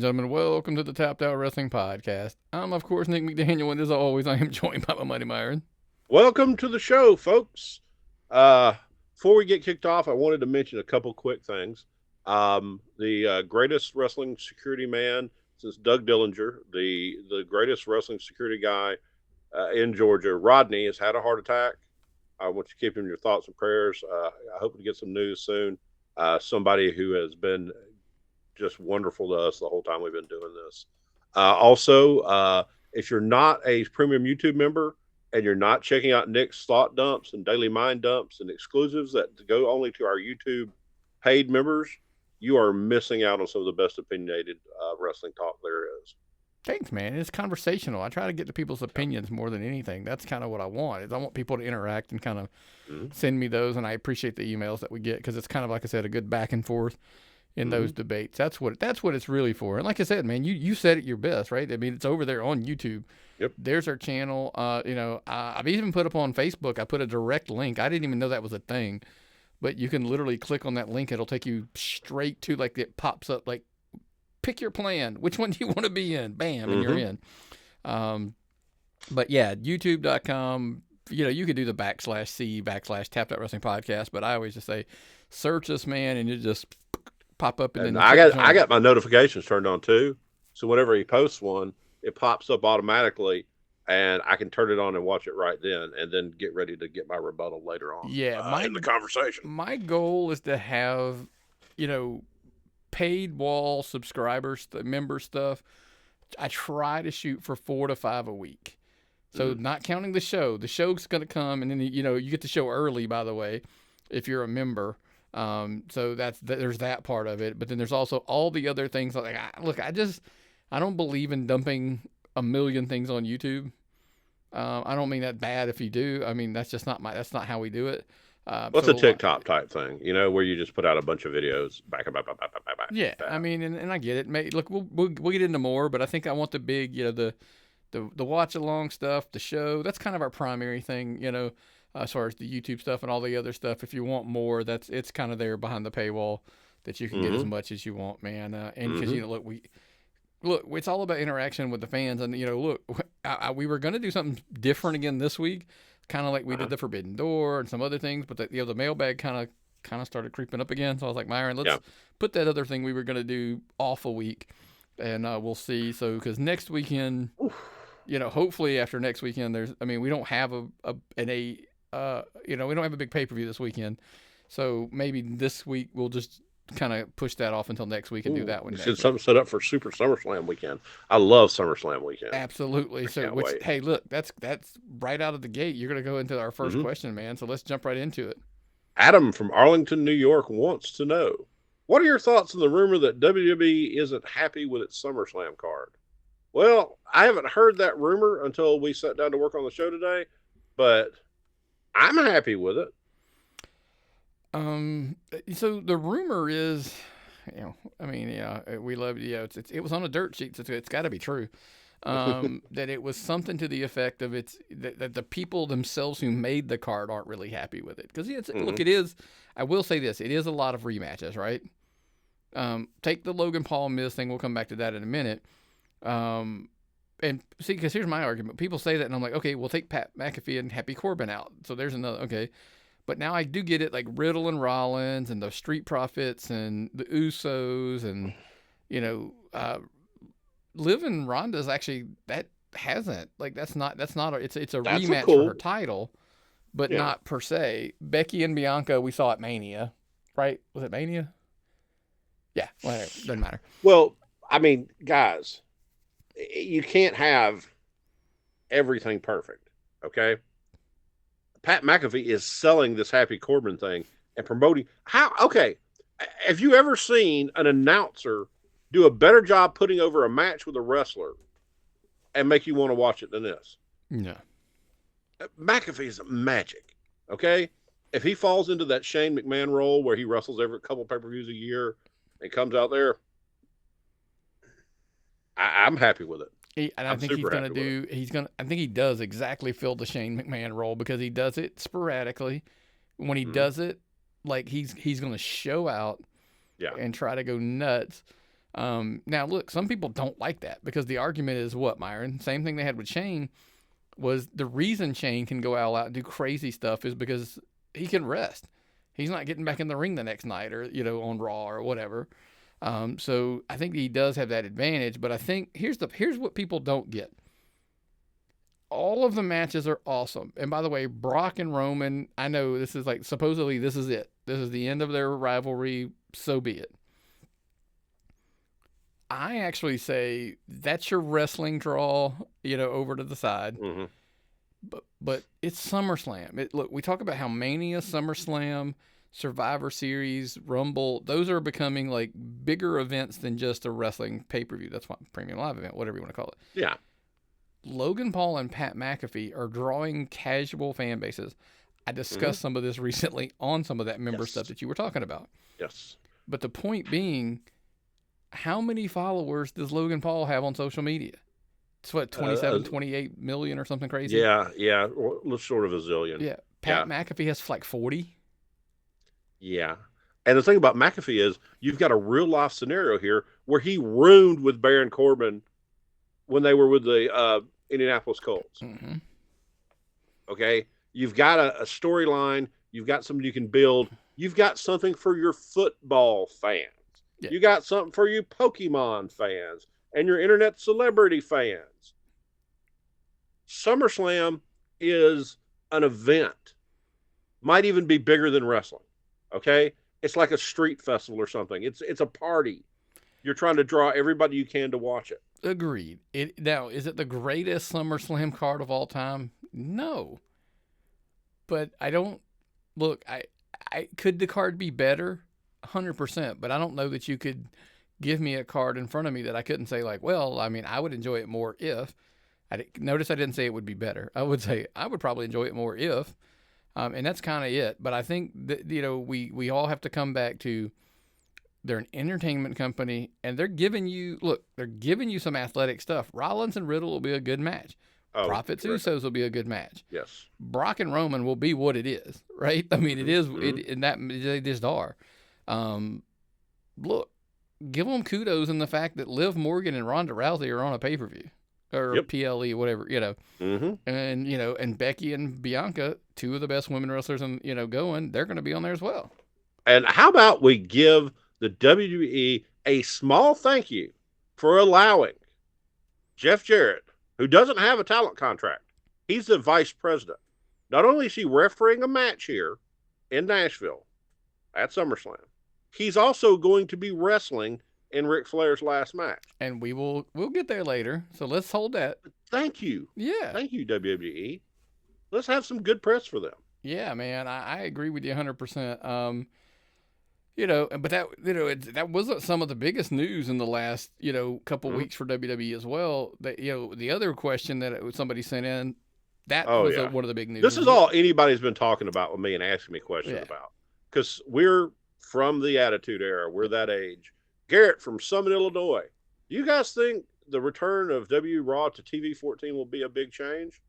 gentlemen, welcome to the Tapped Out Wrestling Podcast. I'm, of course, Nick McDaniel, and as always, I am joined by my buddy Myron. Welcome to the show, folks. Before we get kicked off, I wanted to mention a couple quick things. The greatest wrestling security man since Doug Dillinger, the greatest wrestling security guy in Georgia, Rodney, has had a heart attack. I want you to keep him in your thoughts and prayers. I hope to get some news soon. Somebody who has been just wonderful to us the whole time we've been doing this. Also, if you're not a premium YouTube member and you're not checking out Nick's thought dumps and daily mind dumps and exclusives that go only to our YouTube paid members, you are missing out on some of the best opinionated wrestling talk there is. Thanks, man. It's conversational. I try to get to people's opinions more than anything. That's kind of what I want. Is I want people to interact and kind of send me those, and I appreciate the emails that we get because it's kind of, like I said, a good back and forth in those debates. That's what it's really for. And like I said, man, you said it your best, right? I mean, it's over there on YouTube. Yep. There's our channel. I've even put up on Facebook. I put a direct link. I didn't even know that was a thing, but you can literally click on that link. It'll take you straight to, like, it pops up like, pick your plan. Which one do you want to be in? Bam, and you're in. But yeah, YouTube.com. You could do the /C/Tapped Out Wrestling Podcast, but I always just say, search us, man, and you just pop up. And then I got my notifications turned on too, so whenever he posts one, it pops up automatically, and I can turn it on and watch it right then, and then get ready to get my rebuttal later on. Yeah, in the conversation. My goal is to have, paid wall subscribers, the member stuff. I try to shoot for 4 to 5 a week. So not counting the show. The show's going to come, and then you get the show early, by the way, if you're a member. So there's that part of it, but then there's also all the other things. Like, I don't believe in dumping a million things on YouTube. I don't mean that bad if you do. I mean, that's not how we do it. What's a TikTok type thing, where you just put out a bunch of videos back. Yeah, I mean, and I get it. Look, we'll get into more, but I think I want the big, the watch along stuff, the show. That's kind of our primary thing, as far as the YouTube stuff and all the other stuff. If you want more, it's kind of there behind the paywall that you can get as much as you want, man. And because look, it's all about interaction with the fans. And we were going to do something different again this week, kind of like we did the Forbidden Door and some other things, but the mailbag kind of started creeping up again. So I was like, Myron, let's put that other thing we were going to do off a week, and we'll see. So because next weekend, hopefully after next weekend, we don't have we don't have a big pay-per-view this weekend. So maybe this week we'll just kind of push that off until next week and do that one. Should something set up for Super SummerSlam weekend. I love SummerSlam weekend. Absolutely. Hey, look, that's right out of the gate. You're going to go into our first question, man. So let's jump right into it. Adam from Arlington, New York wants to know, what are your thoughts on the rumor that WWE isn't happy with its SummerSlam card? Well, I haven't heard that rumor until we sat down to work on the show today, but I'm happy with it. So the rumor is, we love, it was on a dirt sheet, so it's got to be true. That it was something to the effect of that the people themselves who made the card aren't really happy with it. Because look, it is, I will say this, it is a lot of rematches, right? Take the Logan Paul Miz thing, we'll come back to that in a minute. And see, because here's my argument. People say that, and I'm like, okay, we'll take Pat McAfee and Happy Corbin out. So there's another, okay. But now I do get it, like Riddle and Rollins and the Street Profits and the Usos and, Liv and Ronda's actually, that hasn't, like, it's a rematch for her title, but not per se. Becky and Bianca, we saw at Mania, right? Was it Mania? Yeah, whatever, doesn't matter. Well, I mean, guys, you can't have everything perfect, okay? Pat McAfee is selling this Happy Corbin thing and promoting. Have you ever seen an announcer do a better job putting over a match with a wrestler and make you want to watch it than this? No. McAfee is magic, okay? If he falls into that Shane McMahon role where he wrestles every couple pay-per-views a year and comes out there, I'm happy with it. I think he does exactly fill the Shane McMahon role because he does it sporadically. When he does it, like he's going to show out and try to go nuts. Now, look, some people don't like that because the argument is what, Myron? Same thing they had with Shane was the reason Shane can go all out and do crazy stuff is because he can rest. He's not getting back in the ring the next night or, on Raw or whatever. So I think he does have that advantage. But I think here's what people don't get. All of the matches are awesome. And by the way, Brock and Roman, I know this is supposedly this is it. This is the end of their rivalry. So be it. I actually say that's your wrestling draw, over to the side. Mm-hmm. But it's SummerSlam. Look, we talk about how Mania, SummerSlam, Survivor Series, Rumble, those are becoming like bigger events than just a wrestling pay-per-view. That's why premium live event, whatever you want to call it. Yeah. Logan Paul and Pat McAfee are drawing casual fan bases. I discussed some of this recently on some of that member stuff that you were talking about. Yes. But the point being, how many followers does Logan Paul have on social media? It's what, 27, 28 million or something crazy? Yeah. Or short of a zillion. Yeah. Pat McAfee has like 40. Yeah. And the thing about McAfee is you've got a real life scenario here where he roomed with Baron Corbin when they were with the Indianapolis Colts. Mm-hmm. Okay. You've got a storyline. You've got something you can build. You've got something for your football fans. Yeah. You got something for you Pokemon fans and your internet celebrity fans. SummerSlam is an event. Might even be bigger than wrestling. Okay? It's like a street festival or something. It's a party. You're trying to draw everybody you can to watch it. Agreed. Now, is it the greatest SummerSlam card of all time? No. But I don't look, I could the card be better? 100%, but I don't know that you could give me a card in front of me that I couldn't say I would enjoy it more if notice I didn't say it would be better. I would say I would probably enjoy it more if, and that's kind of it. But I think that, we all have to come back to they're an entertainment company and they're giving you some athletic stuff. Rollins and Riddle will be a good match. Profits Usos will be a good match. Yes. Brock and Roman will be what it is, right? I mean, it is, and that they just are. Look, give them kudos in the fact that Liv Morgan and Ronda Rousey are on a pay-per-view or PLE, whatever, and, and Becky and Bianca, two of the best women wrestlers going, they're going to be on there as well. And how about we give the WWE a small thank you for allowing Jeff Jarrett, who doesn't have a talent contract. He's the vice president. Not only is he refereeing a match here in Nashville at SummerSlam, he's also going to be wrestling in Ric Flair's last match. And we'll get there later. So let's hold that. Thank you. Yeah. Thank you, WWE. Let's have some good press for them. Yeah, man. I agree with you 100%. But that wasn't some of the biggest news in the last, couple weeks for WWE as well. That, the other question that somebody sent in, that was one of the big news. This is all anybody's been talking about with me and asking me questions about. Because we're from the Attitude Era. We're that age. Garrett from Summit, Illinois. Do you guys think the return of WWE Raw to TV 14 will be a big change?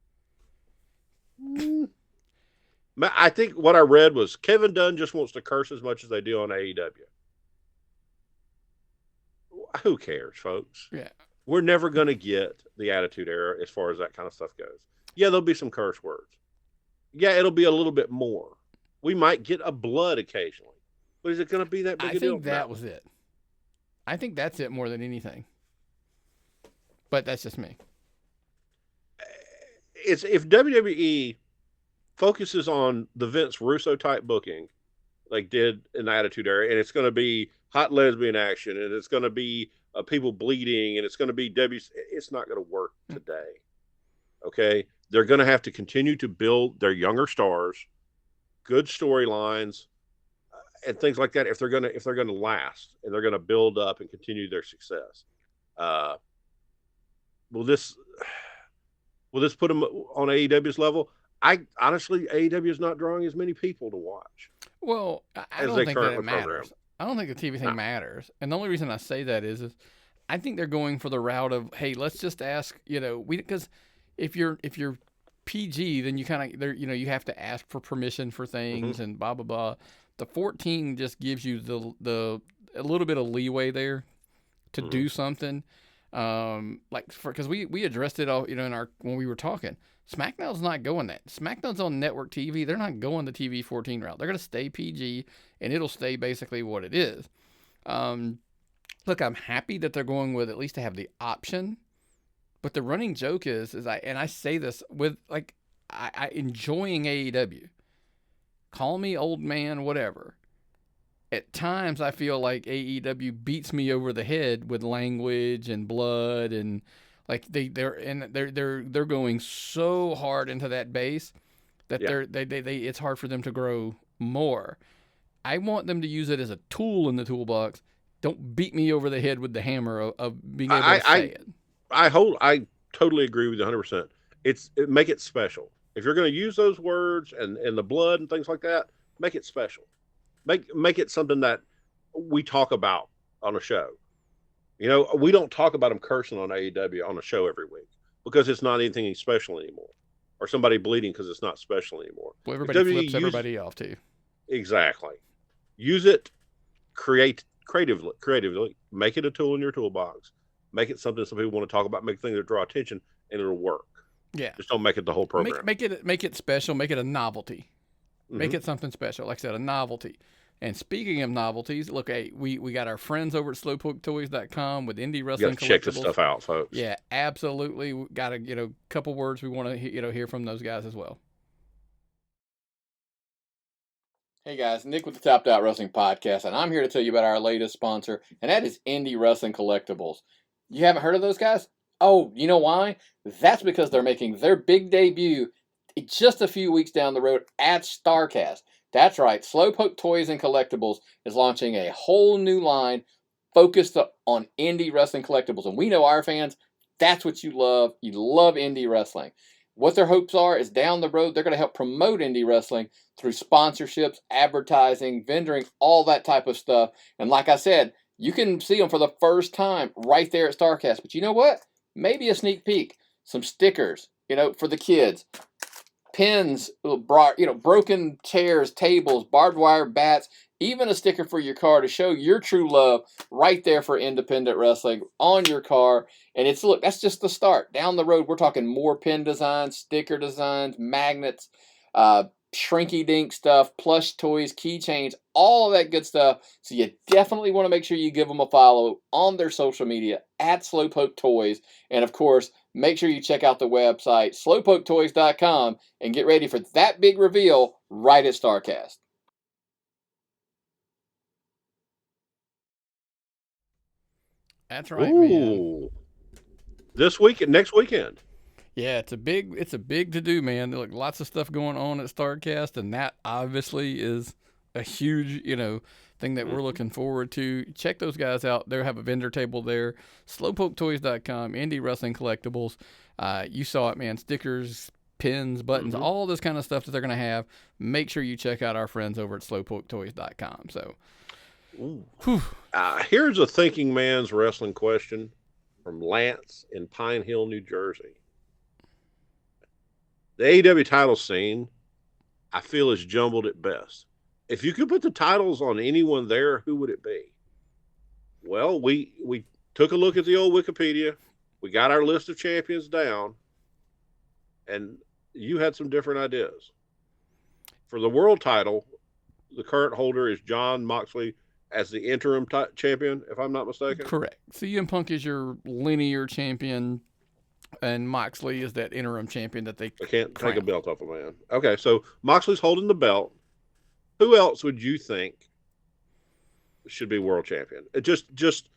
I think what I read was Kevin Dunn just wants to curse as much as they do on AEW. Who cares, folks? Yeah. We're never going to get the Attitude Era as far as that kind of stuff goes. Yeah, there'll be some curse words. Yeah, it'll be a little bit more. We might get a blood occasionally. But is it going to be that big a deal? I think that was it. I think that's it more than anything. But that's just me. It's if WWE focuses on the Vince Russo type booking, like did in the Attitude Era, and it's going to be hot lesbian action, and it's going to be people bleeding, and it's going to be it's not going to work today. Okay, they're going to have to continue to build their younger stars, good storylines, and things like that. If they're going to last, and they're going to build up and continue their success, will this put them on AEW's level? Honestly, AEW is not drawing as many people to watch. Well, I don't think that it matters. I don't think the TV thing matters. And the only reason I say that is I think they're going for the route of, hey, let's just ask, because if you're PG, then you kind of, you have to ask for permission for things and blah, blah, blah. The 14 just gives you a little bit of leeway there. to do something. Because we addressed it all, in our when we were talking. SmackDown's not going that. SmackDown's on network TV. They're not going the TV 14 route. They're going to stay PG, and it'll stay basically what it is. Look, I'm happy that they're going with at least to have the option. But the running joke is I say this with I enjoying AEW. Call me old man, whatever. At times I feel like AEW beats me over the head with language and blood, and they're going so hard into that base that it's hard for them to grow more. I want them to use it as a tool in the toolbox. Don't beat me over the head with the hammer of being able to say it. I totally agree with you 100%. Make it special. If you're going to use those words and the blood and things like that, make it special. Make it something that we talk about on a show. We don't talk about them cursing on AEW on a show every week because it's not anything special anymore, or somebody bleeding because it's not special anymore. Well, everybody flips everybody off too. Exactly. Use it creatively. Make it a tool in your toolbox. Make it something some people want to talk about. Make things that draw attention, and it'll work. Yeah. Just don't make it the whole program. Make it special. Make it a novelty. Make it something special. Like I said, a novelty. And speaking of novelties, look, hey, we got our friends over at slowpoketoys.com with Indy Wrestling Collectibles. Check this stuff out, folks. Yeah, absolutely. We got a couple words we want to hear from those guys as well. Hey guys, Nick with the Topped Out Wrestling Podcast, and I'm here to tell you about our latest sponsor, and that is Indy Wrestling Collectibles. You haven't heard of those guys? Oh, you know why? That's because they're making their big debut just a few weeks down the road at StarCast. That's right, Slowpoke Toys and Collectibles is launching a whole new line focused on indie wrestling collectibles. And we know our fans, that's what you love. You love indie wrestling. What their hopes are is down the road, they're going to help promote indie wrestling through sponsorships, advertising, vendoring, all that type of stuff. And like I said, you can see them for the first time right there at StarCast. But you know what? Maybe a sneak peek, some stickers, for the kids. Pins, broken chairs, tables, barbed wire bats, even a sticker for your car to show your true love right there for independent wrestling on your car. And that's just the start. Down the road, we're talking more pin designs, sticker designs, magnets, shrinky-dink stuff, plush toys, keychains, all of that good stuff. So you definitely want to make sure you give them a follow on their social media at Slowpoke Toys. And of course, make sure you check out the website, slowpoketoys.com, and get ready for that big reveal right at StarCast. That's right, man. Next weekend. Yeah, it's a big to do, man. There's lots of stuff going on at StarCast, and that obviously is a huge, thing that we're looking forward to. Check those guys out. They have a vendor table there. Slowpoketoys.com, Indie Wrestling Collectibles. You saw it, man. Stickers, pins, buttons, all this kind of stuff that they're going to have. Make sure you check out our friends over at slowpoketoys.com. So, here's a thinking man's wrestling question from Lance in Pine Hill, New Jersey. The AEW title scene, I feel, is jumbled at best. If you could put the titles on anyone there, who would it be? Well, we took a look at the old Wikipedia. We got our list of champions down, and you had some different ideas. For the world title, the current holder is Jon Moxley as the interim champion, if I'm not mistaken. Correct. CM Punk is your linear champion, and Moxley is that interim champion that they can't take a belt off a man. Okay, so Moxley's holding the belt. Who else would you think should be world champion? Just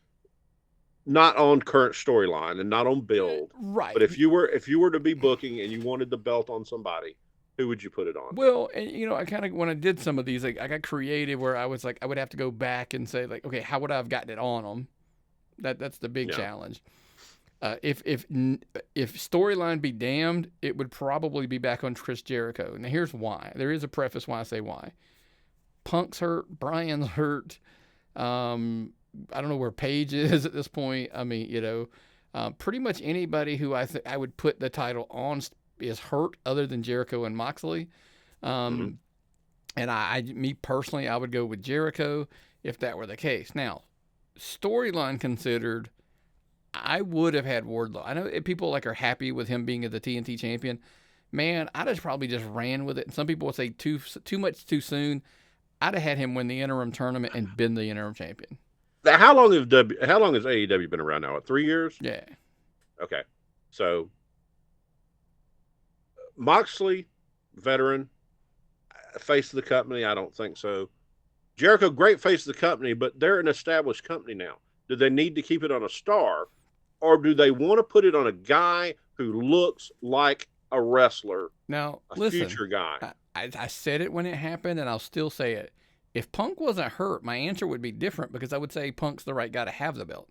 not on current storyline and not on build, right? But if you were to be booking and you wanted the belt on somebody, who would you put it on? Well, and I kind of, when I did some of these, I got creative where I was I would have to go back and say okay, how would I have gotten it on them? That's the big challenge. If storyline be damned, it would probably be back on Chris Jericho. Now here's why. There is a preface why I say why. Punk's hurt. Brian's hurt. I don't know where Paige is at this point. I mean, pretty much anybody who I would put the title on is hurt other than Jericho and Moxley. And me personally, I would go with Jericho if that were the case. Now, storyline considered, I would have had Wardlow. I know people like are happy with him being the TNT champion. Man, I'd have probably just ran with it. And some people would say too much too soon. I'd have had him win the interim tournament and been the interim champion. How long has AEW been around now? What, 3 years? Yeah. Okay. So Moxley, veteran, face of the company, I don't think so. Jericho, great face of the company, but they're an established company now. Do they need to keep it on a star, or do they want to put it on a guy who looks like a wrestler? Now, listen, future guy. I said it when it happened, and I'll still say it. If Punk wasn't hurt, my answer would be different because I would say Punk's the right guy to have the belt.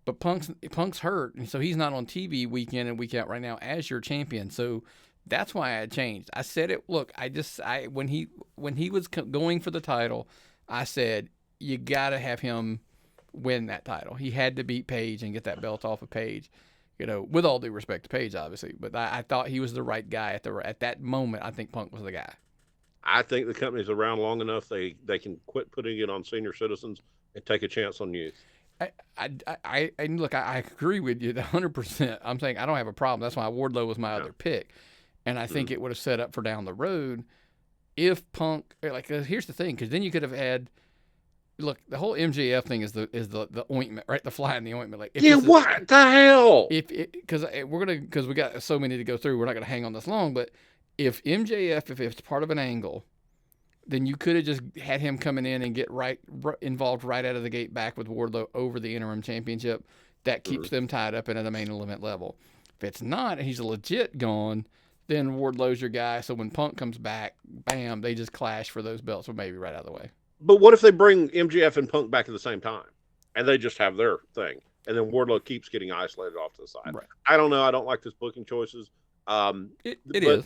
But Punk's hurt, and so he's not on TV week in and week out right now as your champion. So that's why I changed. I said it. Look, when he was going for the title, I said you got to have him win that title. He had to beat Paige and get that belt off of Paige. With all due respect to Paige, obviously, but I thought he was the right guy at that moment. I think Punk was the guy. I think the company's around long enough they can quit putting it on senior citizens and take a chance on youth. I agree with you 100%. I'm saying I don't have a problem. That's why Wardlow was my other pick, and I think it would have set up for down the road if Punk. Here's the thing, because then you could have had. Look, the whole MJF thing is the ointment, right? The fly in the ointment. What the hell? Because we got so many to go through, we're not gonna hang on this long. But if MJF, if it's part of an angle, then you could have just had him coming in and get involved right out of the gate back with Wardlow over the interim championship. That keeps them tied up and at the main event level. If it's not, and he's legit gone, then Wardlow's your guy. So when Punk comes back, bam, they just clash for those belts, or maybe right out of the way. But what if they bring MJF and Punk back at the same time, and they just have their thing, and then Wardlow keeps getting isolated off to the side? Right. I don't know. I don't like this booking choices. It is.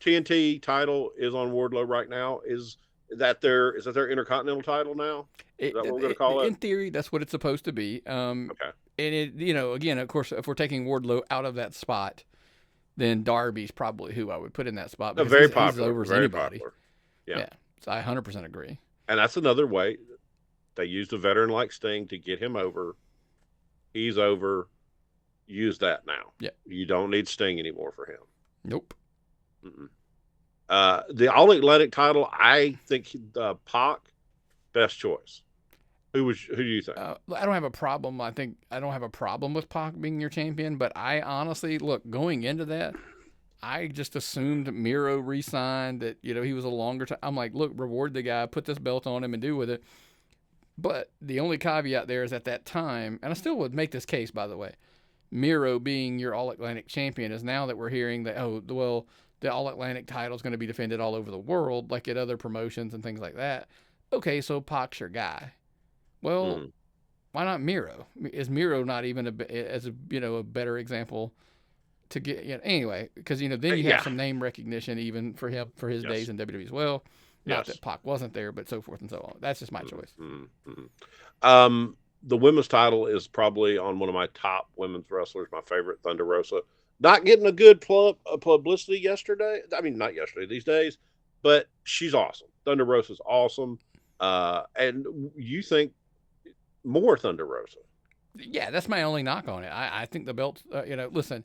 TNT title is on Wardlow right now. Is that their Intercontinental title now? Is that what we're going to call it? In theory, that's what it's supposed to be. Okay. And again, of course, if we're taking Wardlow out of that spot, then Darby's probably who I would put in that spot. Very popular. He's over very anybody. Popular. Yeah. So I 100% agree. And that's another way. They used a veteran like Sting to get him over. He's over. Use that now. Yeah. You don't need Sting anymore for him. Nope. The All Atlantic title, I think Pac, best choice. Who do you think? I don't have a problem. I think I don't have a problem with Pac being your champion, but I honestly, look, going into that, I just assumed Miro re-signed, that, he was a longer time. I'm like, look, reward the guy, put this belt on him and do with it. But the only caveat there is at that time, and I still would make this case, by the way, Miro being your All-Atlantic champion is now that we're hearing that, the All-Atlantic title is going to be defended all over the world, like at other promotions and things like that. Okay, so Pac's your guy. Well, why not Miro? Is Miro not even a better example to get, anyway, because then you have some name recognition even for him for his days in WWE as well. Not that Pac wasn't there, but so forth and so on. That's just my choice. The women's title is probably on one of my top women's wrestlers, my favorite, Thunder Rosa. Not getting a good publicity yesterday. I mean, not yesterday, these days, but she's awesome. Thunder Rosa's awesome. And you think more Thunder Rosa? Yeah, that's my only knock on it. I think the belt, listen,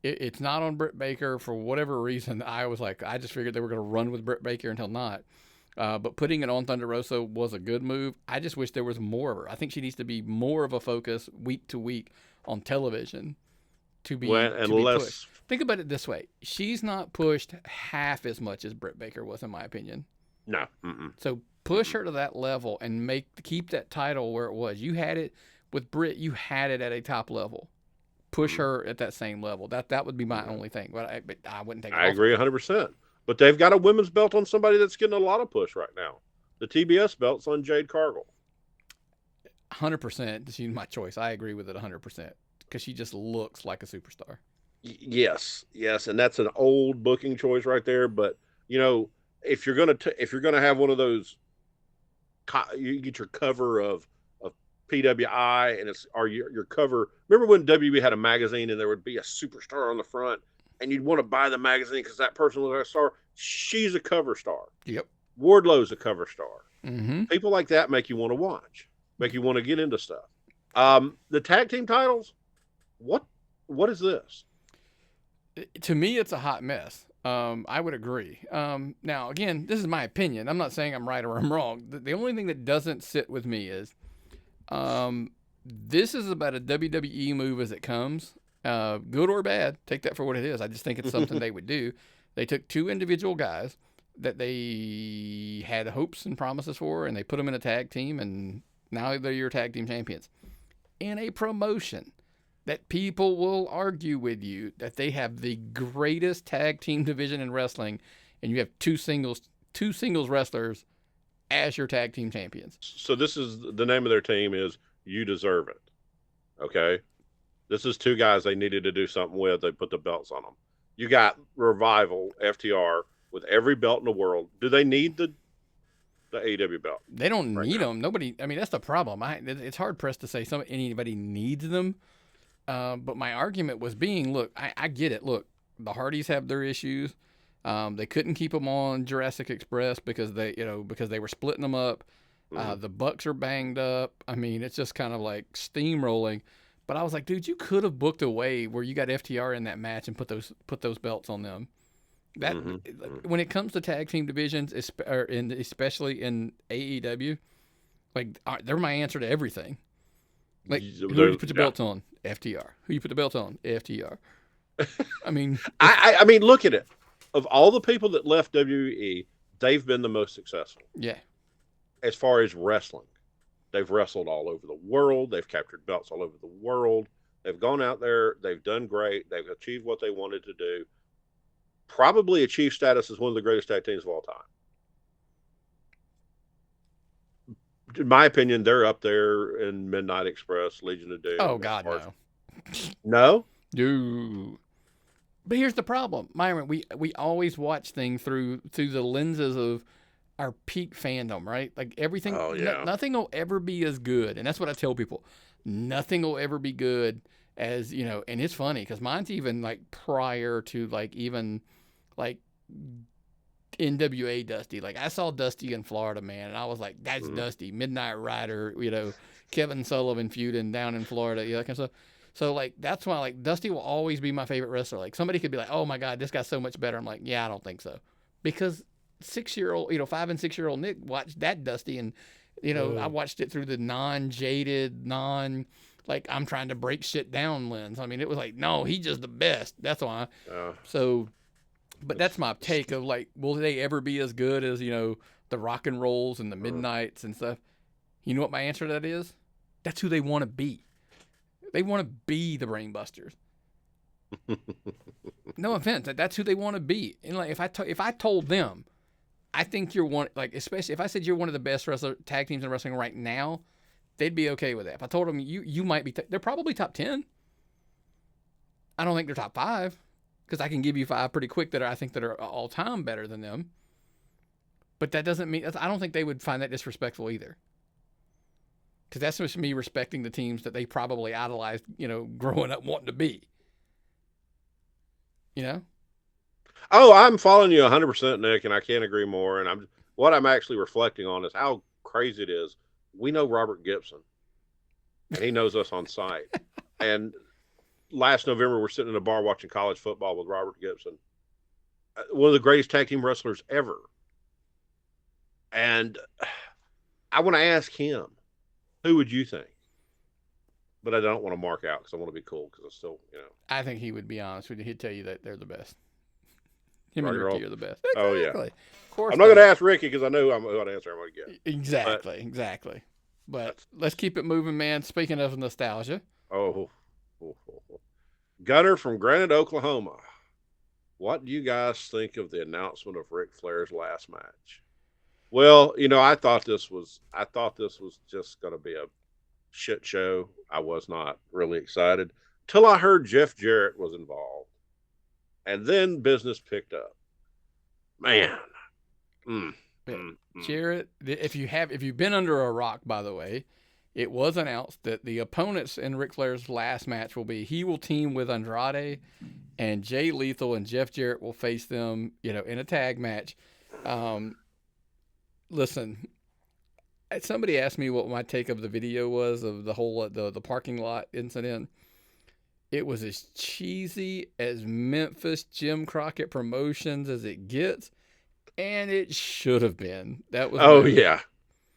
it's not on Britt Baker for whatever reason. I just figured they were going to run with Britt Baker until not. But putting it on Thunder Rosa was a good move. I just wish there was more of her. I think she needs to be more of a focus week to week on television to be pushed. Think about it this way. She's not pushed half as much as Britt Baker was, in my opinion. No. So push her to that level and keep that title where it was. You had it with Britt. You had it at a top level. Push her at that same level. That would be my only thing. But I wouldn't take it I agree 100%. But they've got a women's belt on somebody that's getting a lot of push right now. The TBS belt's on Jade Cargill. 100%. She's my choice. I agree with it 100% because she just looks like a superstar. Yes, and that's an old booking choice right there. But if you're gonna have one of those, you get your cover of PWI and your cover. Remember when WWE had a magazine and there would be a superstar on the front, and you'd want to buy the magazine because that person was a star. She's a cover star. Yep. Wardlow's a cover star. Mm-hmm. People like that make you want to watch, make you want to get into stuff. The tag team titles, what is this? To me, it's a hot mess. I would agree. Now, again, this is my opinion. I'm not saying I'm right or I'm wrong. The only thing that doesn't sit with me is this is about a WWE move as it comes, good or bad. Take that for what it is. I just think it's something they would do. They took two individual guys that they had hopes and promises for, and they put them in a tag team, and now they're your tag team champions. In a promotion that people will argue with you that they have the greatest tag team division in wrestling, and you have two singles wrestlers as your tag team champions. So this is the name of their team is You Deserve It. Okay. This is two guys they needed to do something with. They put the belts on them. You got Revival, FTR, with every belt in the world. Do they need the AEW belt? They don't need them. Nobody. I mean, that's the problem. It's hard pressed to say anybody needs them. But my argument was look, I get it. Look, the Hardys have their issues. They couldn't keep them on Jurassic Express because they were splitting them up. The Bucks are banged up. I mean, it's just kind of like steamrolling. But I was like, dude, you could have booked a way where you got FTR in that match and put those belts on them. That when it comes to tag team divisions, especially in AEW, like they're my answer to everything. Like, who do you put the belts on? FTR. Who you put the belts on? FTR. I mean, I mean, look at it. Of all the people that left WWE, they've been the most successful. Yeah. As far as wrestling, they've wrestled all over the world. They've captured belts all over the world. They've gone out there. They've done great. They've achieved what they wanted to do. Probably achieved status as one of the greatest tag teams of all time. In my opinion, they're up there in Midnight Express, Legion of Doom. Oh, God, no. No? Dude. But here's the problem. Myron, we always watch things through the lenses of our peak fandom, right? Like everything, nothing will ever be as good. And that's what I tell people. Nothing will ever be good as, and it's funny because mine's even like prior to even NWA Dusty. Like I saw Dusty in Florida, man, and I was like, that's Dusty, Midnight Rider, Kevin Sullivan feuding down in Florida, that kind of stuff. So like that's why Dusty will always be my favorite wrestler. Like somebody could be like, oh my God, this guy's so much better. I'm like, yeah, I don't think so. Because 6-year-old, 5 and 6-year-old Nick watched that Dusty, and I watched it through the non-jaded, like I'm trying to break shit down lens. I mean, it was like, no, he's just the best. That's why. So, but that's my take of like, will they ever be as good as the Rock and Rolls and the Midnights and stuff? You know what my answer to that is? That's who they want to be. They want to be the Brainbusters. No offense, that's who they want to be. And like, if I told them, I think you're one, like especially if I said you're one of the best tag teams in wrestling right now, they'd be okay with that. If I told them you might be, they're probably top 10. I don't think they're top 5 because I can give you 5 pretty quick that I think that are all time better than them. But that doesn't mean I don't think they would find that disrespectful either. Because that's just me respecting the teams that they probably idolized, growing up wanting to be. Oh, I'm following you 100%, Nick, and I can't agree more. And what I'm actually reflecting on is how crazy it is. We know Robert Gibson, and he knows us on site. And last November, we're sitting in a bar watching college football with Robert Gibson, one of the greatest tag team wrestlers ever. And I want to ask him, who would you think? But I don't want to mark out because I want to be cool because I still, I think he would be honest with you. He'd tell you that they're the best. Him and Ricky are the best. Oh, yeah. Of course. I'm not going to ask Ricky because I know what answer I'm going to get. Exactly. But let's keep it moving, man. Speaking of nostalgia. Gunner from Granite, Oklahoma. What do you guys think of the announcement of Ric Flair's last match? Well, I thought this was just going to be a shit show. I was not really excited till I heard Jeff Jarrett was involved, and then business picked up. Man, Jarrett, if you've been under a rock, by the way, it was announced that the opponents in Ric Flair's last match he will team with Andrade, and Jay Lethal and Jeff Jarrett will face them, in a tag match. listen, somebody asked me what my take of the video was of the whole the parking lot incident. It was as cheesy as Memphis Jim Crockett Promotions as it gets, and it should have been. That was Oh my yeah.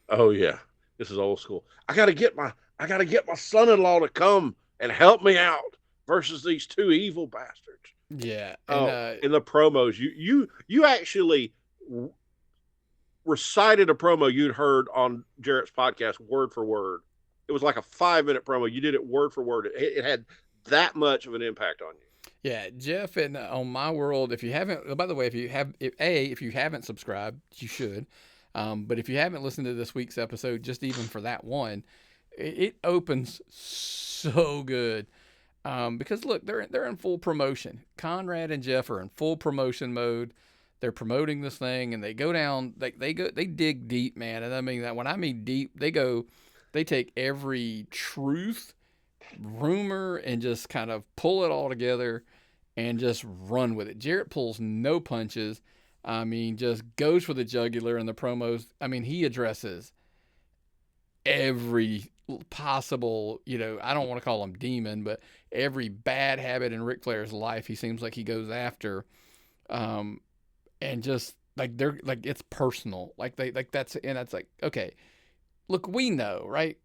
Oh yeah. This is old school. I gotta get my son-in-law to come and help me out versus these two evil bastards. yeah, and Oh, in the promos, you actually recited a promo you'd heard on Jarrett's podcast word for word. It was like a 5-minute promo. You did it word for word. It had that much of an impact on you. yeah, Jeff and on My World. If you haven't, by the way, if you haven't subscribed, you should. But if you haven't listened to this week's episode, just even for that one, it opens so good. Because look, they're in full promotion. Conrad and Jeff are in full promotion mode. They're promoting this thing, and they go down. They dig deep, man. And I mean that when I mean deep, they take every truth, rumor, and just kind of pull it all together, and just run with it. Jarrett pulls no punches. I mean, just goes for the jugular in the promos. I mean, he addresses every possible, I don't want to call him demon, but every bad habit in Ric Flair's life, he seems like he goes after. And just like they're like, it's personal. Like that's like, okay, look, we know, right?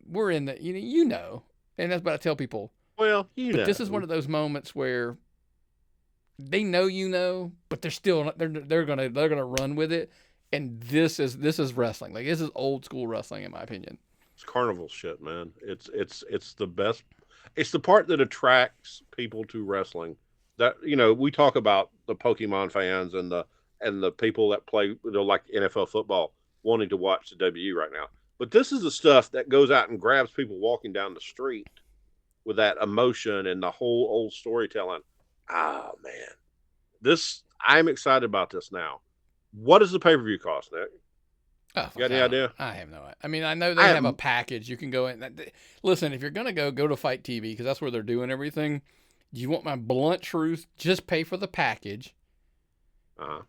We're in the, and that's what I tell people. Well, but this is one of those moments where they know, but they're still, they're gonna run with it. And this is wrestling. Like, this is old school wrestling, in my opinion. It's carnival shit, man. It's the best. It's the part that attracts people to wrestling. That we talk about the Pokemon fans and the people that play like NFL football wanting to watch the WWE right now. But this is the stuff that goes out and grabs people walking down the street with that emotion and the whole old storytelling. Oh man, I'm excited about this now. What does the pay-per-view cost, Nick? Oh, you got any idea? I have no idea. I mean, I know they have a package. You can go in. Listen, if you're going to go to Fight TV, because that's where they're doing everything, you want my blunt truth, just pay for the package.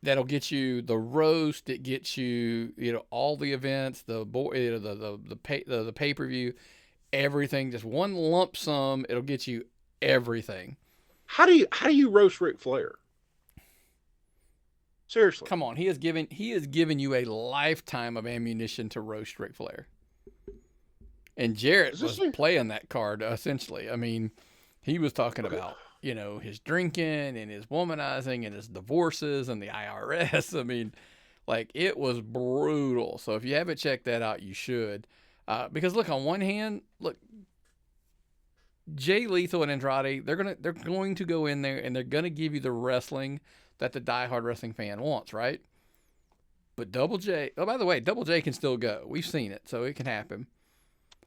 That'll get you the roast. It gets you, all the events, the pay-per-view, everything. Just one lump sum. It'll get you everything. How do you roast Ric Flair? Seriously. Come on, he has given you a lifetime of ammunition to roast Ric Flair. And Jarrett was playing that card, essentially. I mean, he was talking about, his drinking and his womanizing and his divorces and the IRS. I mean, like, it was brutal. So if you haven't checked that out, you should. Because look, on one hand, Jay Lethal and Andrade, they're going to go in there and they're going to give you the wrestling that the diehard wrestling fan wants, right? But Double J, by the way, Double J can still go. We've seen it, so it can happen.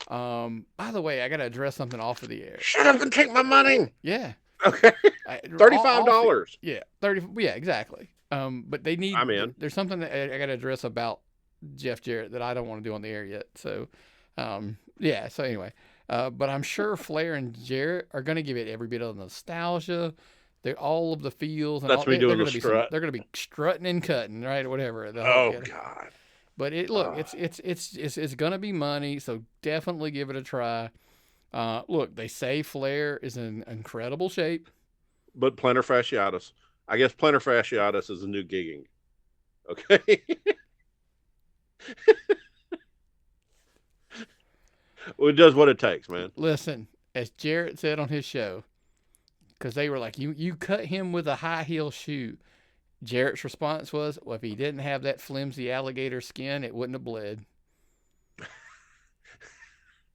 By the way, I got to address something off of the air. Shut up and take my money. Yeah. Okay. $35. Yeah, 30. Yeah, exactly. But they need. I'm in. There's something that I got to address about Jeff Jarrett that I don't want to do on the air yet. So, yeah. So anyway, but I'm sure Flair and Jarrett are going to give it every bit of nostalgia. They're all of the feels. And that's me doing the strut. They're going to be strutting and cutting, right, or whatever. God. But it's going to be money, so definitely give it a try. Look, they say Flair is in incredible shape. But plantar fasciitis. I guess plantar fasciitis is a new gigging. Okay. Well, it does what it takes, man. Listen, as Jarrett said on his show, because they were like, you cut him with a high heel shoe. Jarrett's response was, well, if he didn't have that flimsy alligator skin, it wouldn't have bled.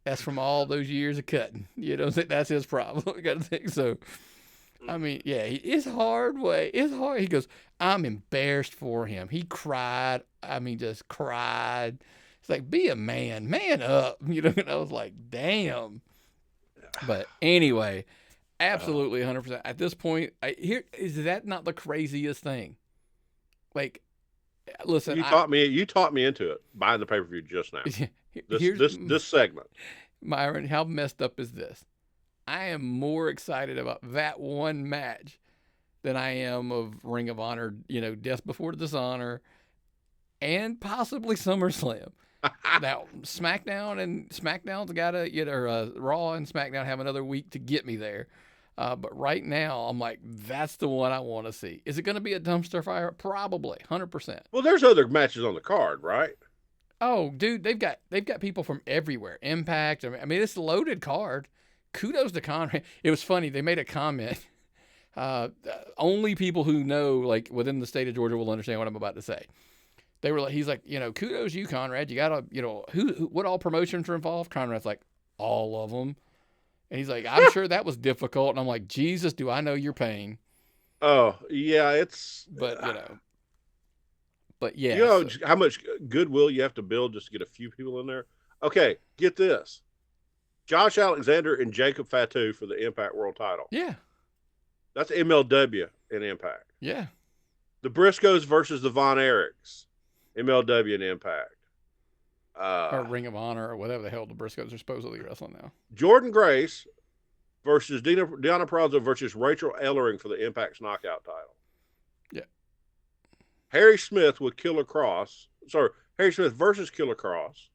That's from all those years of cutting. That's his problem. I got to think so. I mean, yeah, it's hard way. It's hard. He goes, I'm embarrassed for him. He cried. I mean, just cried. It's like, be a man. Man up. And I was like, damn. But anyway, absolutely 100%. At this point, is that not the craziest thing? Like, listen, you taught me into it buying the pay-per-view just now. This segment. Myron, how messed up is this? I am more excited about that one match than I am of Ring of Honor, Death Before Dishonor, and possibly SummerSlam. Now, SmackDown's got to, Raw and SmackDown have another week to get me there. But right now, I'm like, that's the one I want to see. Is it going to be a dumpster fire? Probably, 100%. Well, there's other matches on the card, right? Oh, dude, they've got people from everywhere. Impact. I mean, it's a loaded card. Kudos to Conrad. It was funny. They made a comment. Only people who know, like, within the state of Georgia will understand what I'm about to say. They were like, he's like, kudos you, Conrad. You got to, what all promotions are involved? Conrad's like, all of them. And he's like, I'm sure that was difficult. And I'm like, Jesus, do I know your pain? Oh, yeah, but yeah. You know how much goodwill you have to build just to get a few people in there? Okay, get this. Josh Alexander and Jacob Fatu for the Impact World title. Yeah. That's MLW in Impact. Yeah. The Briscoes versus the Von Erichs. MLW and Impact. Or Ring of Honor or whatever the hell the Briscoes are supposedly wrestling now. Jordan Grace versus Deonna Purrazzo versus Rachel Ellering for the Impact's Knockout title. Yeah. Harry Smith with Killer Cross. Sorry, Harry Smith versus Killer Cross.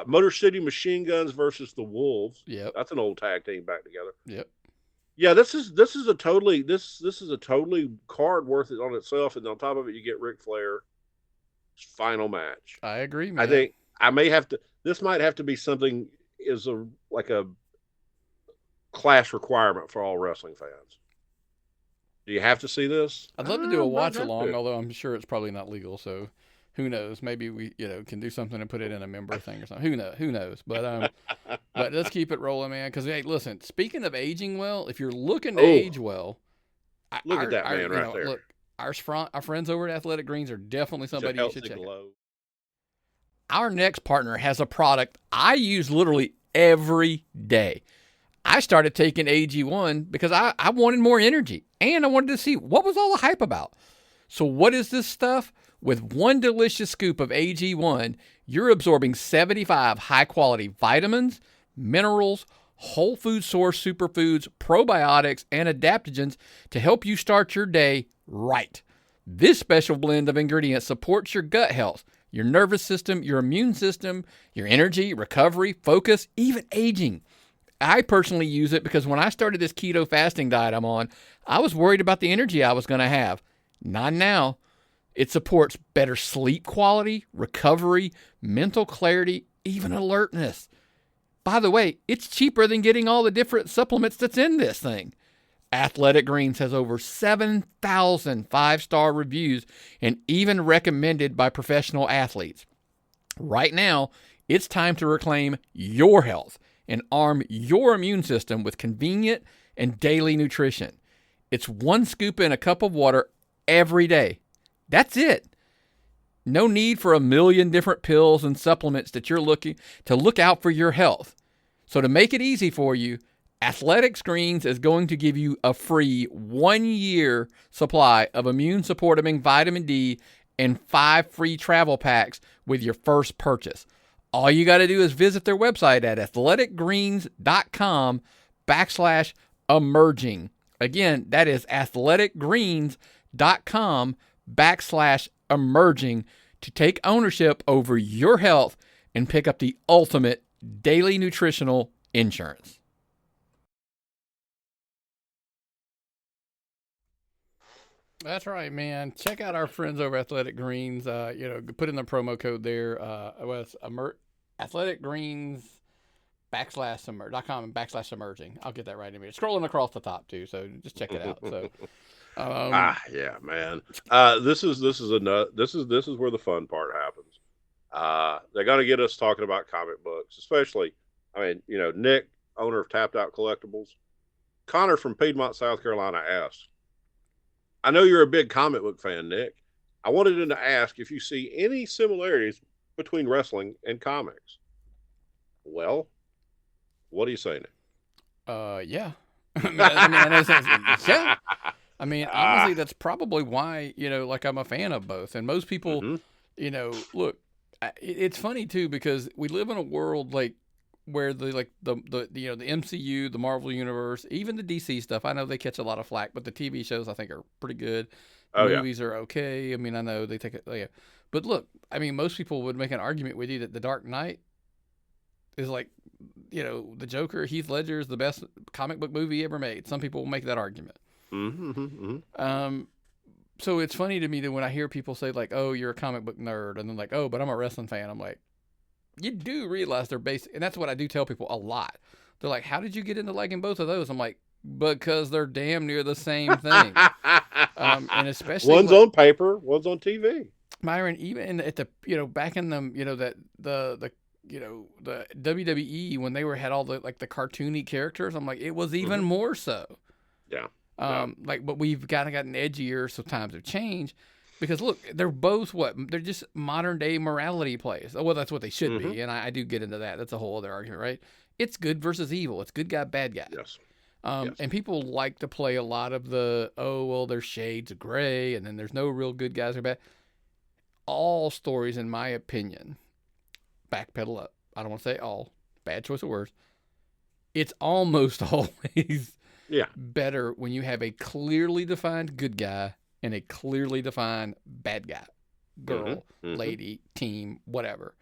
Motor City Machine Guns versus the Wolves. Yep. That's an old tag team back together. Yep. Yeah, this is a totally card worth it on itself, and on top of it, you get Ric Flair's final match. I agree, man. I think I may have to. This might have to be something like a class requirement for all wrestling fans. Do you have to see this? I'd love to do a watch along, although I'm sure it's probably not legal. So who knows? Maybe we can do something and put it in a member thing or something. Who knows? But but let's keep it rolling, man. Because hey, listen. Speaking of aging well, if you're looking to age well, look at that man right there. Look, our friends over at Athletic Greens are definitely somebody you should check out. Our next partner has a product I use literally every day. I started taking AG1 because I wanted more energy and I wanted to see what was all the hype about. So what is this stuff? With one delicious scoop of AG1, you're absorbing 75 high-quality vitamins, minerals, whole food source superfoods, probiotics, and adaptogens to help you start your day right. This special blend of ingredients supports your gut health, your nervous system, your immune system, your energy, recovery, focus, even aging. I personally use it because when I started this keto fasting diet I'm on, I was worried about the energy I was going to have. Not now. It supports better sleep quality, recovery, mental clarity, even alertness. By the way, it's cheaper than getting all the different supplements that's in this thing. Athletic Greens has over 7,000 five-star reviews and even recommended by professional athletes. Right now, it's time to reclaim your health and arm your immune system with convenient and daily nutrition. It's one scoop in a cup of water every day. That's it. No need for a million different pills and supplements that you're looking to look out for your health. So to make it easy for you, Athletic Greens is going to give you a free 1-year supply of immune-supporting vitamin D and 5 free travel packs with your first purchase. All you got to do is visit their website at athleticgreens.com/emerging. Again, that is athleticgreens.com/emerging to take ownership over your health and pick up the ultimate daily nutritional insurance. That's right, man. Check out our friends over at Athletic Greens. Put in the promo code there. It was Athletic Greens /com/emerging. I'll get that right in a minute. Scrolling across the top too, so just check it out. So, yeah, man. This is where the fun part happens. They're gonna get us talking about comic books, especially. Nick, owner of Tapped Out Collectibles, Connor from Piedmont, South Carolina asked, I know you're a big comic book fan, Nick. I wanted to ask if you see any similarities between wrestling and comics. Well, what do you say, Nick? Yeah. Honestly, that's probably why, I'm a fan of both. And most people, look, it's funny too, because we live in a world where the MCU, the Marvel Universe, even the DC stuff, I know they catch a lot of flack, but the TV shows I think are pretty good. Movies are okay. I know they take it, But look, I mean, most people would make an argument with you that The Dark Knight is like, the Joker, Heath Ledger is the best comic book movie ever made. Some people will make that argument. Mm-hmm, mm-hmm. So it's funny to me that when I hear people say like, "Oh, you're a comic book nerd," and then like, "Oh, but I'm a wrestling fan," I'm like, you do realize they're basic, and that's what I do tell people a lot. They're like, "How did you get into liking both of those?" I'm like, because they're damn near the same thing. And especially one's on paper, one's on TV. Myron, even at the back in the that the WWE when they had all the like the cartoony characters, I'm like, it was even more so. Yeah. But we've kind of gotten edgier, so times have changed. Because look, they're both they're just modern day morality plays. Well, that's what they should be, and I do get into that. That's a whole other argument, right? It's good versus evil. It's good guy, bad guy. Yes. And people like to play a lot of there's shades of gray, and then there's no real good guys or bad. All stories, in my opinion, backpedal up. I don't want to say all. Bad choice of words. It's almost always better when you have a clearly defined good guy and a clearly defined bad guy. Girl, lady, team, whatever.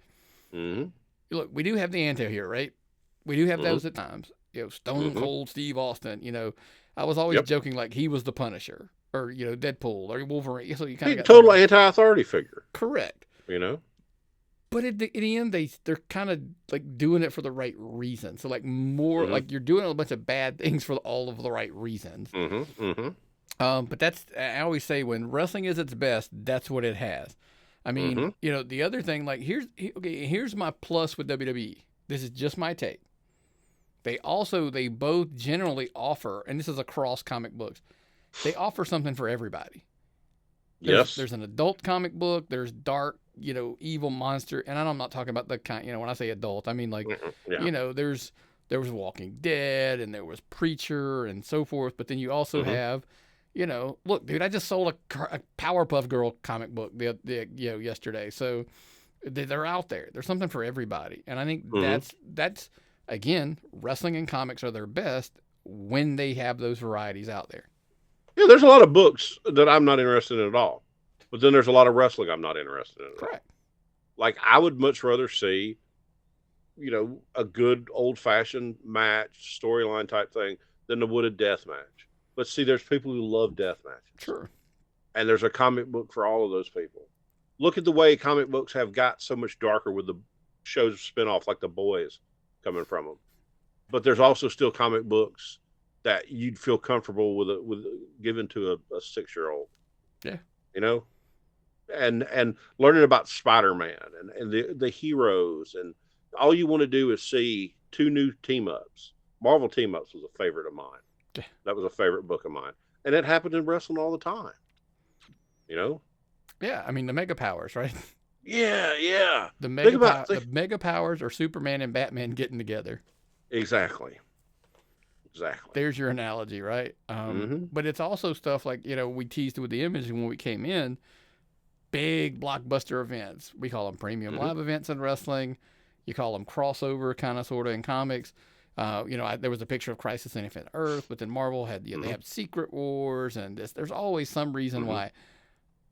Look, we do have the anti-hero, right? We do have those at times. Stone Cold Steve Austin. I was always joking like he was the Punisher, or Deadpool, or Wolverine. So you kind of total anti-authority figure. Correct. But at the end, they're kind of like doing it for the right reason. So like more like you're doing a bunch of bad things for all of the right reasons. But I always say when wrestling is its best, that's what it has. I mean, the other thing, like here's my plus with WWE. This is just my take. They both generally offer, and this is across comic books, they offer something for everybody. There's an adult comic book. There's dark, evil monster, and I'm not talking about the kind. When I say adult, I mean like, there was Walking Dead, and there was Preacher, and so forth. But then you also have, look, dude, I just sold a Powerpuff Girl comic book yesterday. So they're out there. There's something for everybody, and I think that's again, wrestling and comics are their best when they have those varieties out there. Yeah, there's a lot of books that I'm not interested in at all. But then there's a lot of wrestling I'm not interested in at all. Like, I would much rather see, a good old-fashioned match, storyline type thing, than the wooded death match. But see, there's people who love death matches. Sure. And there's a comic book for all of those people. Look at the way comic books have got so much darker with the shows spin-off, like The Boys, coming from them. But there's also still comic books that you'd feel comfortable with giving to a 6-year-old. Yeah. And learning about Spider-Man and the heroes, and all you want to do is see 2 new team-ups. Marvel team-ups was a favorite of mine. Yeah. That was a favorite book of mine. And it happened in wrestling all the time. Yeah, I mean, the Mega Powers, right? Yeah. The Mega Powers are Superman and Batman getting together. Exactly. There's your analogy, right? But it's also stuff like, we teased with the image when we came in, big blockbuster events. We call them premium live events in wrestling. You call them crossover kind of sort of in comics. There was a picture of Crisis on Infinite Earth, but then Marvel had, they have Secret Wars and this. There's always some reason why.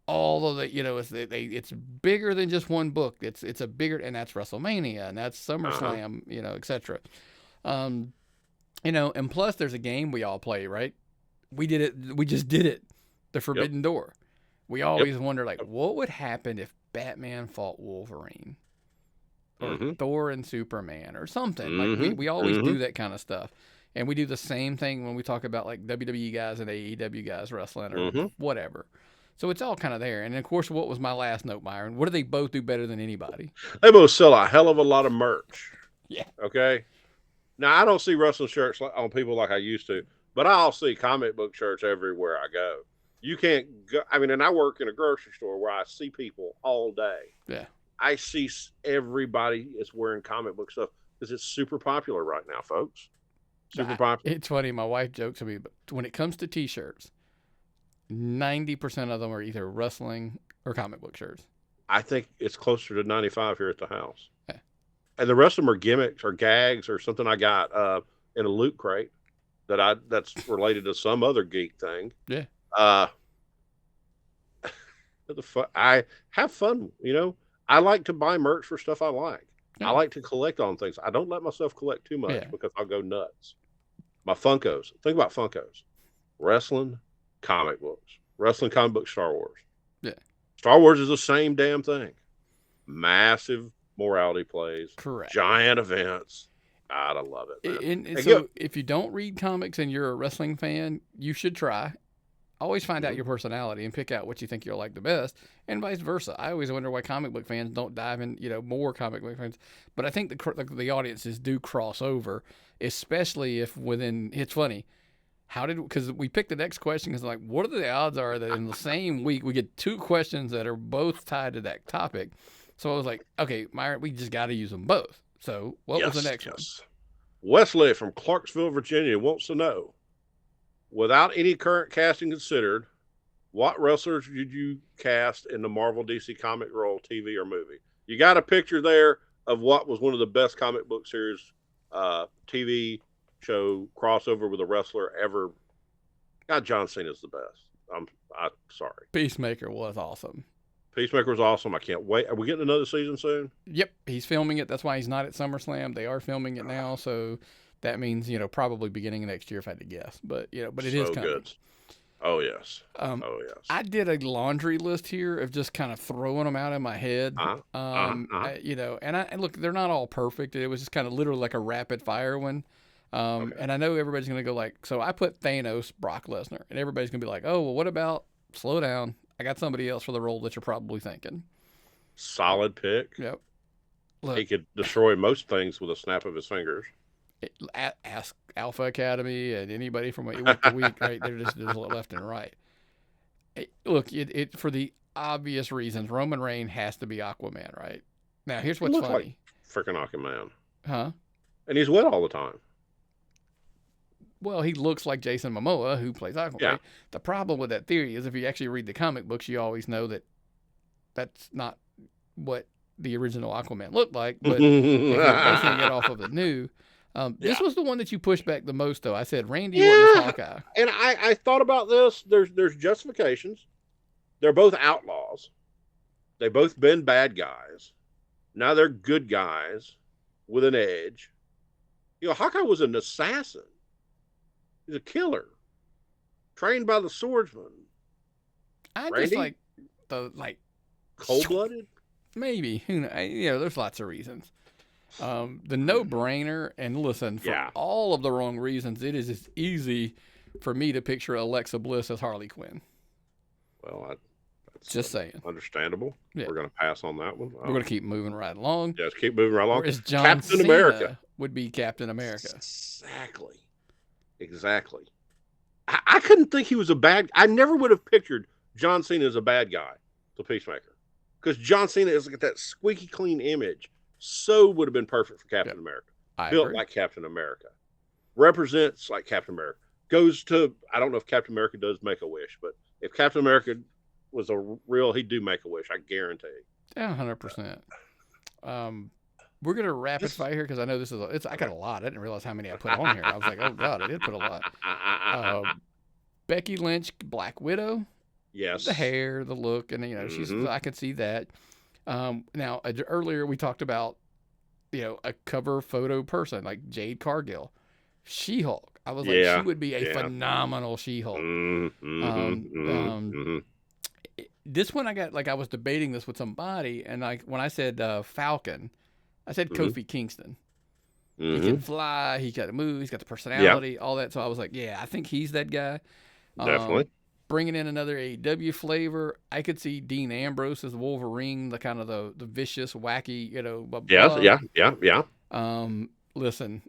Although it's bigger than just one book. It's a bigger, and that's WrestleMania, and that's SummerSlam, etc. And plus there's a game we all play, right? We just did it. The Forbidden Door. We always wonder, like, what would happen if Batman fought Wolverine? Or Thor and Superman or something. Like we always do that kind of stuff. And we do the same thing when we talk about like WWE guys and AEW guys wrestling or whatever. So it's all kind of there. And of course, what was my last note, Myron? What do they both do better than anybody? They both sell a hell of a lot of merch. Yeah. Okay. Now, I don't see wrestling shirts on people like I used to, but I'll see comic book shirts everywhere I go. You can't go. I mean, and I work in a grocery store where I see people all day. Yeah. I see everybody is wearing comic book stuff because it's super popular right now, folks. Super popular. It's funny. My wife jokes with me, but when it comes to T-shirts, 90% of them are either wrestling or comic book shirts. I think it's closer to 95 here at the house. Yeah. And the rest of them are gimmicks or gags or something I got in a loot crate that's related to some other geek thing. Yeah. I have fun. I like to buy merch for stuff I like. I Yeah. like to collect on things. I don't let myself collect too much Yeah. because I'll go nuts. My Funkos. Think about Funkos. Wrestling, comic books. Wrestling, comic books, Star Wars. Yeah. Star Wars is the same damn thing. Massive morality plays. Correct. Giant events. God, I love it, man. And so if you don't read comics and you're a wrestling fan, you should try. Always find out your personality and pick out what you think you'll like the best, and vice versa. I always wonder why comic book fans don't dive in, more comic book fans. But I think the audiences do cross over, especially if within. It's funny. Because we picked the next question because like, what are the odds are that in the same week we get two questions that are both tied to that topic? So I was like, okay, Myron, we just got to use them both. So what was the next one? Wesley from Clarksville, Virginia wants to know, without any current casting considered, what wrestlers did you cast in the Marvel DC comic role, TV or movie? You got a picture there of what was one of the best comic book series, TV show crossover with a wrestler ever. God, John Cena's the best. I'm sorry. Peacemaker was awesome. Peacemaker was awesome. I can't wait. Are we getting another season soon? Yep, he's filming it. That's why he's not at Summerslam. They are filming it now, so that means probably beginning of next year if I had to guess. But but it is coming. Good. Oh yes. Oh yes. I did a laundry list here of just kind of throwing them out in my head. And look, they're not all perfect. It was just kind of literally like a rapid fire one. And I know everybody's going to go like, so I put Thanos, Brock Lesnar, and everybody's going to be like, oh, well, what about, slow down, I got somebody else for the role that you're probably thinking. Solid pick. Yep. Look, he could destroy most things with a snap of his fingers. Ask Alpha Academy and anybody from week to week, right? They're just left and right. Look, for the obvious reasons, Roman Reigns has to be Aquaman, right? Now, here's what's funny. Like freaking Aquaman. Huh? And he's wet all the time. Well, he looks like Jason Momoa, who plays Aquaman. Yeah. The problem with that theory is if you actually read the comic books, you always know that that's not what the original Aquaman looked like. But if you're basing it off of the new, this was the one that you pushed back the most, though. I said Randy Orton is Hawkeye. And I thought about this. There's justifications. They're both outlaws. They both been bad guys. Now they're good guys with an edge. Hawkeye was an assassin. He's a killer, trained by the swordsman. I just like cold-blooded. Maybe there's lots of reasons. The no-brainer, and listen, for all of the wrong reasons, it is just easy for me to picture Alexa Bliss as Harley Quinn. Well, that's just saying. Understandable. Yeah. We're going to pass on that one. We're going to keep moving right along. Yes, keep moving right along. Whereas Captain America would be Captain America. Exactly. I couldn't think he was a bad. I never would have pictured John Cena as a bad guy, the Peacemaker, because John Cena is like that squeaky clean image. So would have been perfect for Captain America. Built like Captain America, represents like Captain America. Goes to, I don't know if Captain America does Make-A-Wish, but if Captain America was a real, he'd do Make-A-Wish. I guarantee. Yeah, 100%. We're going to rapid fire here because I know this is, I got a lot. I didn't realize how many I put on here. I was like, oh, God, I did put a lot. Becky Lynch, Black Widow. Yes. The hair, the look, and, she's, I can see that. Now, earlier we talked about, a cover photo person like Jade Cargill. She-Hulk. I was like, she would be a phenomenal She-Hulk. This one I got, I was debating this with somebody, and when I said Falcon, I said Kofi Kingston. He can fly, he got to move, he's got the personality, all that. So I was like, I think he's that guy. Definitely. Bringing in another AEW flavor, I could see Dean Ambrose as Wolverine, the kind of the vicious, wacky, Yeah. Listen,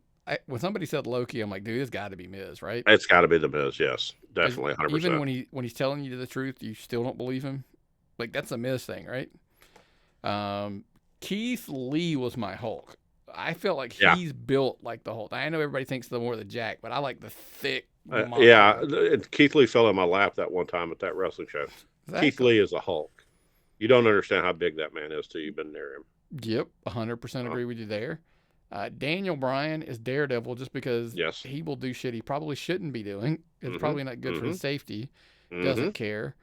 when somebody said Loki, I'm like, dude, it's got to be Miz, right? It's got to be the Miz, yes, definitely, 100%. Even when he's telling you the truth, you still don't believe him. Like that's a Miz thing, right? Keith Lee was my Hulk. I felt like he's built like the Hulk. I know everybody thinks the more the Jack, but I like the thick. Keith Lee fell in my lap that one time at that wrestling show. Exactly. Keith Lee is a Hulk. You don't understand how big that man is till you've been near him. Yep, 100% agree with you there. Daniel Bryan is Daredevil just because he will do shit he probably shouldn't be doing. It's probably not good for his safety. Doesn't care.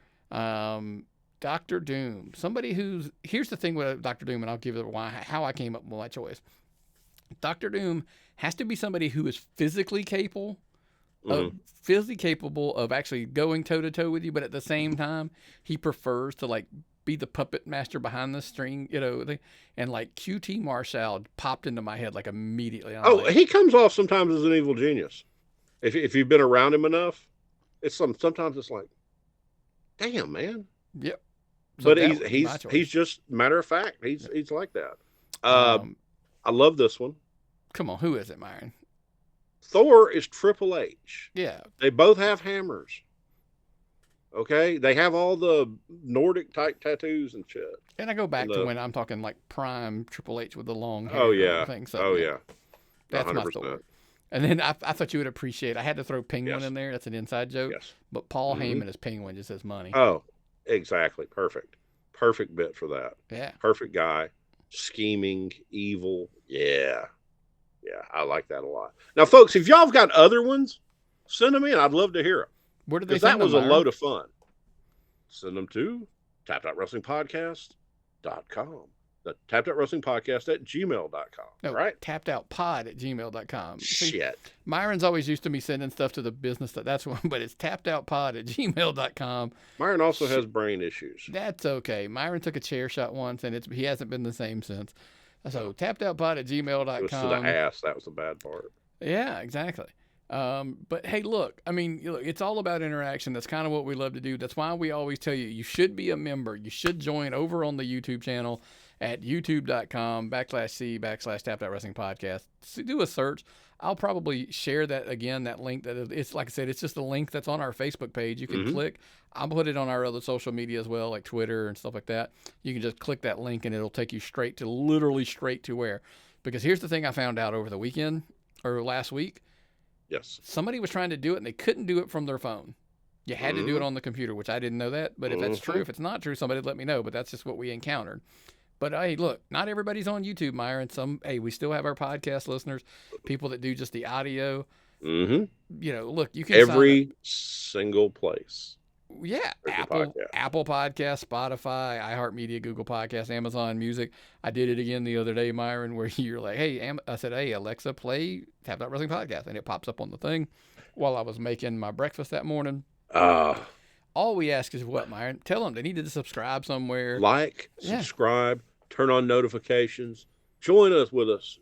Dr. Doom. Somebody who's, here's the thing with Dr. Doom, and I'll give it how I came up with my choice. Dr. Doom has to be somebody who is physically capable of actually going toe to toe with you, but at the same time, he prefers to like be the puppet master behind the string, and like QT Marshall popped into my head like immediately. He comes off sometimes as an evil genius. If you've been around him enough, sometimes it's like, damn, man. Yep. So but he's just matter of fact. He's like that. I love this one. Come on, who is it, Myron? Thor is Triple H. Yeah. They both have hammers. Okay? They have all the Nordic type tattoos and shit. And I go back to when I'm talking like prime Triple H with the long hair. Oh, yeah. That's 100%. My Thor. And then I thought you would appreciate, I had to throw Penguin in there. That's an inside joke. Yes. But Paul Heyman is Penguin, just as money. Oh, exactly. Perfect bit for that. Yeah. Perfect guy. Scheming, evil. Yeah, I like that a lot. Now, folks, if y'all have got other ones, send them in. I'd love to hear them. Where did they send them? That was a load of fun. Send them to tap.wrestlingpodcast.com. The tap.wrestlingpodcast@gmail.com. No, right? tappedoutpod@gmail.com. Shit. Myron's always used to me sending stuff to the business. That's one, but it's tappedoutpod@gmail.com. Myron also has brain issues. That's okay. Myron took a chair shot once, and he hasn't been the same since. So tappedoutpod@gmail.com. It was to the ass. That was the bad part. Yeah, exactly. But hey, look, I mean, it's all about interaction. That's kind of what we love to do. That's why we always tell you should be a member. You should join over on the YouTube channel at youtube.com/C/tap.wrestlingpodcast. So do a search. I'll probably share that again, that link. That it's like I said, it's just a link that's on our Facebook page. You can click. I'll put it on our other social media as well, like Twitter and stuff like that. You can just click that link and it'll take you literally straight to where. Because here's the thing I found out over the weekend or last week. Yes. Somebody was trying to do it and they couldn't do it from their phone. You had to do it on the computer, which I didn't know that. But if that's true, if it's not true, somebody let me know. But that's just what we encountered. But hey, look, not everybody's on YouTube, Myron. We still have our podcast listeners, people that do just the audio. Look, you can every single place. Yeah, Apple Podcast, Spotify, iHeartMedia, Google Podcast, Amazon Music. I did it again the other day, Myron, where you're like, hey, I said, hey, Alexa, play Tap That Wrestling Podcast, and it pops up on the thing while I was making my breakfast that morning. All we ask is what, Myron? Tell them they need to subscribe somewhere. Subscribe, turn on notifications. Join with us,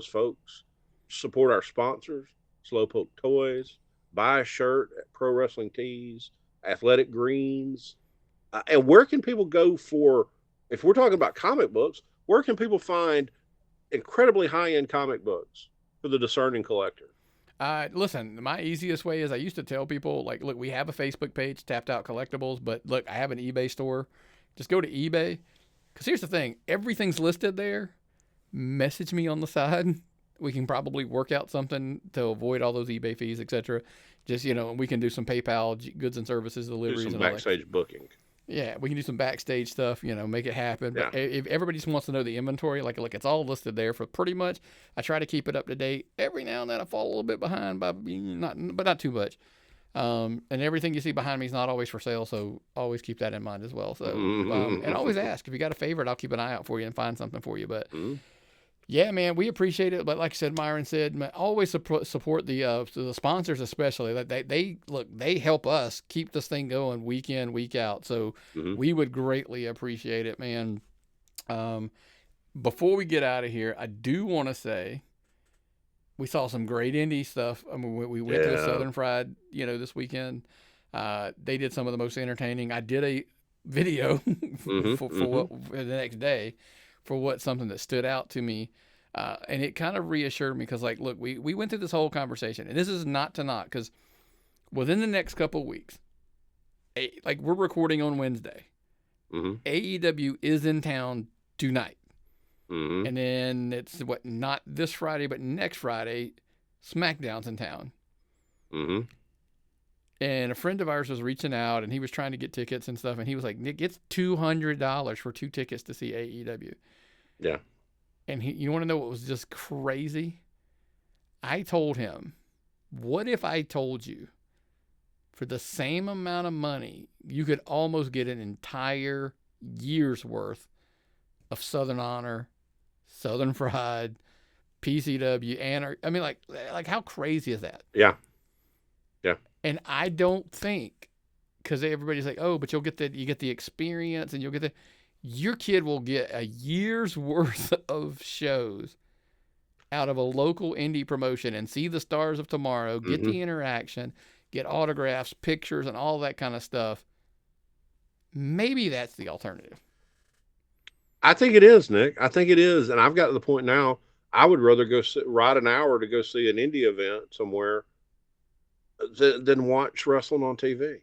folks. Support our sponsors, Slowpoke Toys. Buy a shirt at Pro Wrestling Tees, Athletic Greens. And where can people go if we're talking about comic books, where can people find incredibly high-end comic books for the discerning collector? Listen, my easiest way is I used to tell people, like, look, we have a Facebook page, Tapped Out Collectibles, but look, I have an eBay store. Just go to eBay. Because here's the thing. Everything's listed there. Message me on the side. We can probably work out something to avoid all those eBay fees, etc. Just, we can do some PayPal goods and services deliveries. Do some backstage booking. Yeah, we can do some backstage stuff, make it happen. But if everybody just wants to know the inventory, like it's all listed there for pretty much. I try to keep it up to date. Every now and then I fall a little bit behind, but not too much. And everything you see behind me is not always for sale, so always keep that in mind as well. So, and always ask if you got a favorite. I'll keep an eye out for you and find something for you. But yeah, man, we appreciate it. But like I said, Myron said, always support the sponsors, especially. They help us keep this thing going week in, week out. So we would greatly appreciate it, man. Before we get out of here, I do want to say we saw some great indie stuff. I mean, we went to Southern Fried, this weekend. They did some of the most entertaining. I did a video for the next day for something that stood out to me. And it kind of reassured me because, look, we went through this whole conversation, and this is not to knock because within the next couple of weeks, we're recording on Wednesday, AEW is in town tonight. And then it's not this Friday, but next Friday, SmackDown's in town. And a friend of ours was reaching out, and he was trying to get tickets and stuff, and he was like, Nick, it's $200 for 2 tickets to see AEW. Yeah. And you want to know what was just crazy? I told him, what if I told you For the same amount of money, you could almost get an entire year's worth of Southern Honor, Southern Pride, PCW, and I mean, like how crazy is that? Yeah. Yeah. And I don't think, because everybody's like, oh, but you get the experience, and your kid will get a year's worth of shows out of a local indie promotion and see the stars of tomorrow, get the interaction, get autographs, pictures, and all that kind of stuff. Maybe that's the alternative. I think it is, Nick. I think it is. And I've got to the point now, I would rather ride an hour to go see an indie event somewhere than watch wrestling on TV.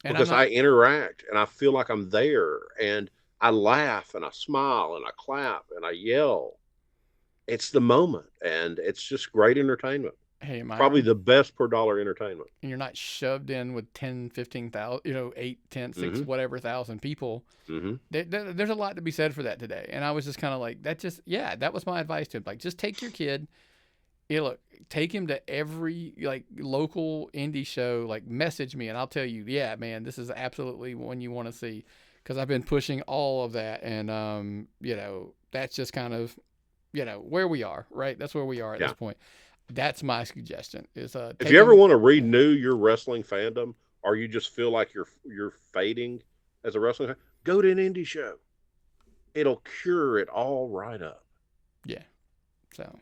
And because I interact and I feel like I'm there and I laugh and I smile and I clap and I yell. It's the moment, and it's just great entertainment. Hey, probably the best per dollar entertainment. And you're not shoved in with 10, 15,000, 8, 10, 6, whatever thousand people. There's a lot to be said for that today. And I was just kind of like, that was my advice to him. Like, just take your kid. Take him to every local indie show. Like, message me, and I'll tell you, yeah, man, this is absolutely one you want to see, because I've been pushing all of that, and that's just kind of where we are, right? That's where we are at this point. That's my suggestion. Is if you ever want to renew your wrestling fandom, or you just feel like you're fading as a wrestling fan, go to an indie show. It'll cure it all right up. Yeah. So.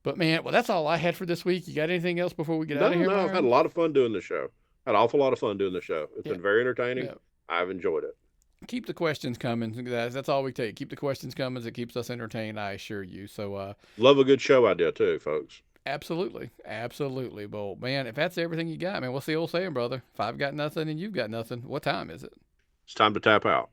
But, man, that's all I had for this week. You got anything else before we get out of here? No, I've had a lot of fun doing the show. Had an awful lot of fun doing the show. It's been very entertaining. I've enjoyed it. Keep the questions coming. That's all we take. Keep the questions coming. It keeps us entertained, I assure you. So, love a good show idea, too, folks. Absolutely. Absolutely. Well, man, if that's everything you got, man, what's the old saying, brother? If I've got nothing and you've got nothing, what time is it? It's time to tap out.